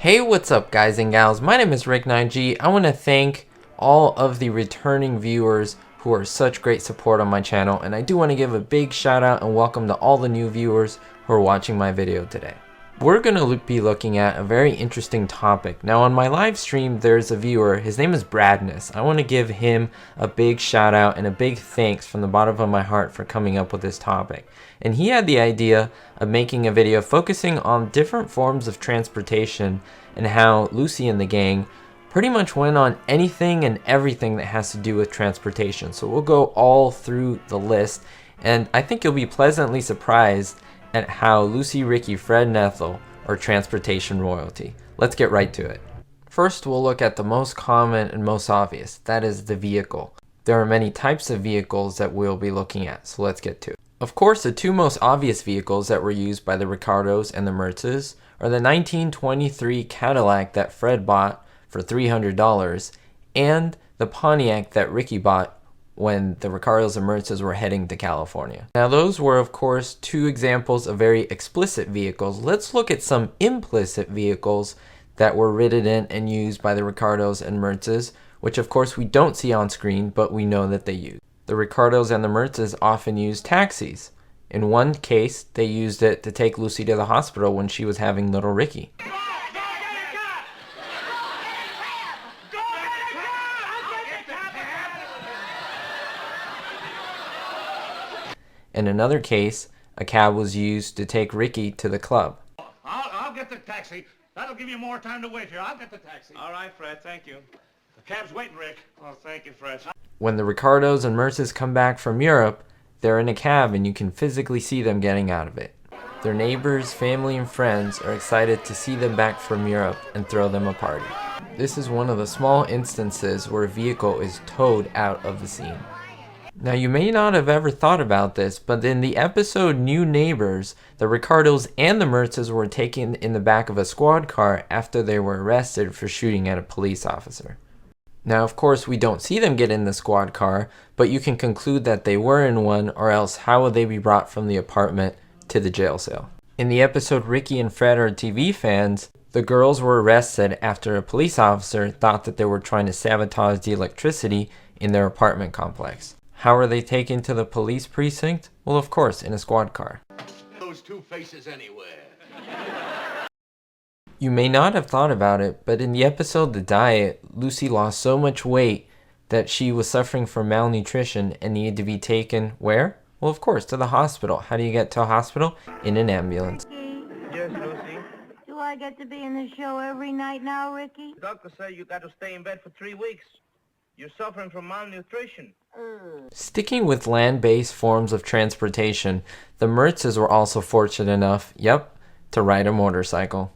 Hey, what's up guys and gals? My name is Ricknineg. I want to thank all of the returning viewers who are such great support on my channel, and I do want to give a big shout out and welcome to all the new viewers who are watching my video today. We're going to be looking at a very interesting topic. Now on my live stream there's a viewer, his name is Bradness. I want to give him a big shout out and a big thanks from the bottom of my heart for coming up with this topic. And he had the idea of making a video focusing on different forms of transportation and how Lucy and the gang pretty much went on anything and everything that has to do with transportation. So we'll go all through the list, and I think you'll be pleasantly surprised at how Lucy, Ricky, Fred, and Ethel are transportation royalty. Let's get right to it. First, we'll look at the most common and most obvious, that is the vehicle. There are many types of vehicles that we'll be looking at, so let's get to it. Of course, the two most obvious vehicles that were used by the Ricardos and the Mertzes are the 1923 Cadillac that Fred bought for $300 and the Pontiac that Ricky bought when the Ricardos and Mertzes were heading to California. Now those were of course two examples of very explicit vehicles. Let's look at some implicit vehicles that were ridden in and used by the Ricardos and Mertzes, which of course we don't see on screen, but we know that they use. The Ricardos and the Mertzes often used taxis. In one case, they used it to take Lucy to the hospital when she was having little Ricky. In another case, a cab was used to take Ricky to the club. I'll get the taxi. That'll give you more time to wait here. I'll get the taxi. All right, Fred, thank you. The cab's waiting, Rick. Oh, thank you, Fred. When the Ricardos and Mertzes come back from Europe, they're in a cab and you can physically see them getting out of it. Their neighbors, family, and friends are excited to see them back from Europe and throw them a party. This is one of the small instances where a vehicle is towed out of the scene. Now you may not have ever thought about this, but in the episode New Neighbors, the Ricardos and the Mertzes were taken in the back of a squad car after they were arrested for shooting at a police officer. Now of course we don't see them get in the squad car, but you can conclude that they were in one, or else how would they be brought from the apartment to the jail cell? In the episode Ricky and Fred Are TV Fans, the girls were arrested after a police officer thought that they were trying to sabotage the electricity in their apartment complex. How are they taken to the police precinct? Well, of course, in a squad car. Those two faces anywhere. You may not have thought about it, but in the episode The Diet, Lucy lost so much weight that she was suffering from malnutrition and needed to be taken where? Well, of course, to the hospital. How do you get to a hospital? In an ambulance. Yes, Lucy. Do I get to be in the show every night now, Ricky? The doctor said you got to stay in bed for 3 weeks. You're suffering from malnutrition. Sticking with land-based forms of transportation, the Mertzes were also fortunate enough, to ride a motorcycle.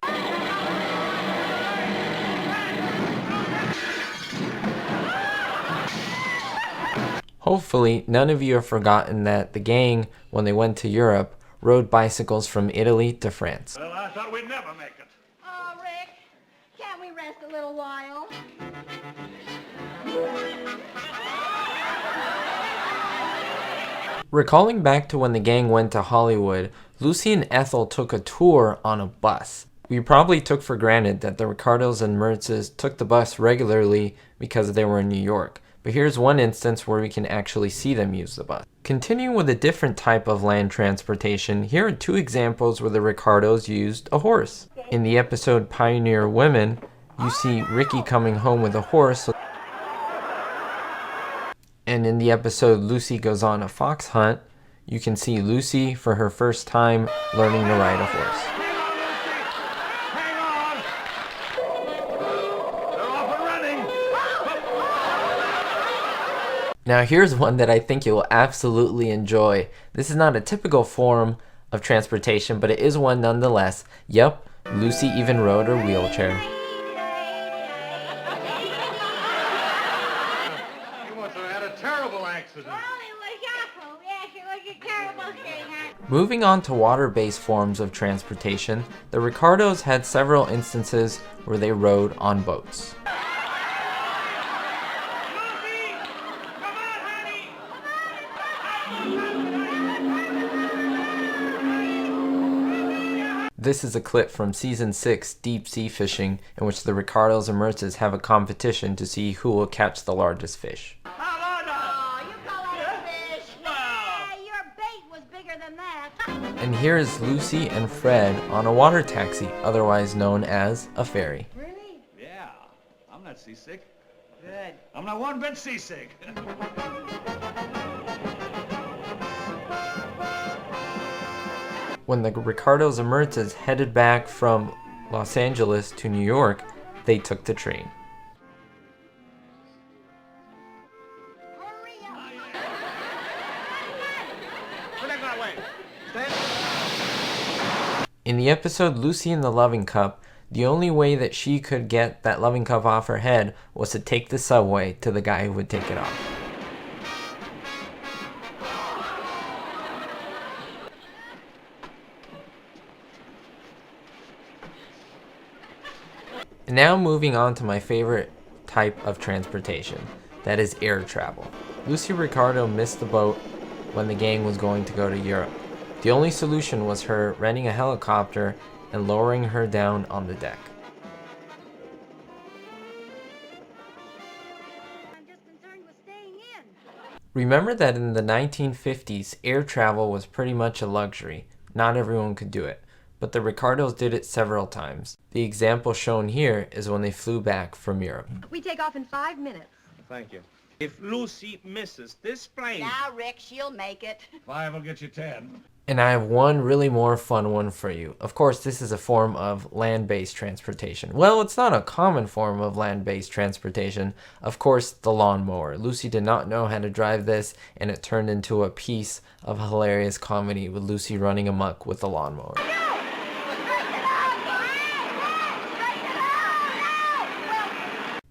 Hopefully, none of you have forgotten that the gang, when they went to Europe, rode bicycles from Italy to France. Well, I thought we'd never make it. Oh, Rick, can't we rest a little while? Recalling back to when the gang went to Hollywood, Lucy and Ethel took a tour on a bus. We probably took for granted that the Ricardos and Mertzes took the bus regularly because they were in New York. But here's one instance where we can actually see them use the bus. Continuing with a different type of land transportation, here are two examples where the Ricardos used a horse. In the episode Pioneer Women, you see Ricky coming home with a horse. And in the episode Lucy Goes on a Fox Hunt, you can see Lucy for her first time learning to ride a horse. Hang on! They're off and running! Now here's one that I think you'll absolutely enjoy. This is not a typical form of transportation, but it is one nonetheless. Yep, Lucy even rode her wheelchair. Moving on to water-based forms of transportation, the Ricardos had several instances where they rode on boats. This is a clip from Season 6 Deep Sea Fishing, in which the Ricardos and Mertzes have a competition to see who will catch the largest fish. Oh, you call that a fish? Hey, your bait was bigger than that. And here is Lucy and Fred on a water taxi, otherwise known as a ferry. Really? Yeah, I'm not seasick. Good. I'm not one bit seasick. When the Ricardos and Mertzes headed back from Los Angeles to New York, they took the train. Hurry up. Put that that way. Stand. In the episode Lucy and the Loving Cup, the only way that she could get that loving cup off her head was to take the subway to the guy who would take it off. Now moving on to my favorite type of transportation, that is air travel. Lucy Ricardo missed the boat when the gang was going to go to Europe. The only solution was her renting a helicopter and lowering her down on the deck. I'm just concerned with staying in. Remember that in the 1950s, air travel was pretty much a luxury. Not everyone could do it, but the Ricardos did it several times. The example shown here is when they flew back from Europe. We take off in 5 minutes. Thank you. If Lucy misses this plane... Now, Rick, she'll make it. 5 will get you 10. And I have one really more fun one for you. Of course, this is a form of land-based transportation. Well, it's not a common form of land-based transportation. Of course, the lawnmower. Lucy did not know how to drive this, and it turned into a piece of hilarious comedy with Lucy running amok with the lawnmower.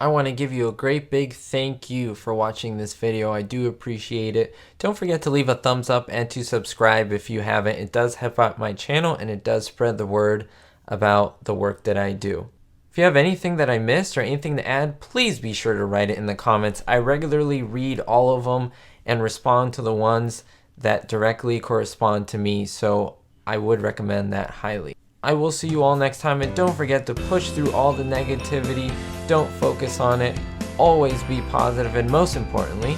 I want to give you a great big thank you for watching this video. I do appreciate it. Don't forget to leave a thumbs up and to subscribe if you haven't. It does help out my channel and it does spread the word about the work that I do. If you have anything that I missed or anything to add, please be sure to write it in the comments. I regularly read all of them and respond to the ones that directly correspond to me, so I would recommend that highly. I will see you all next time, and don't forget to push through all the negativity. Don't focus on it. Always be positive, and most importantly,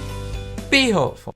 be hopeful.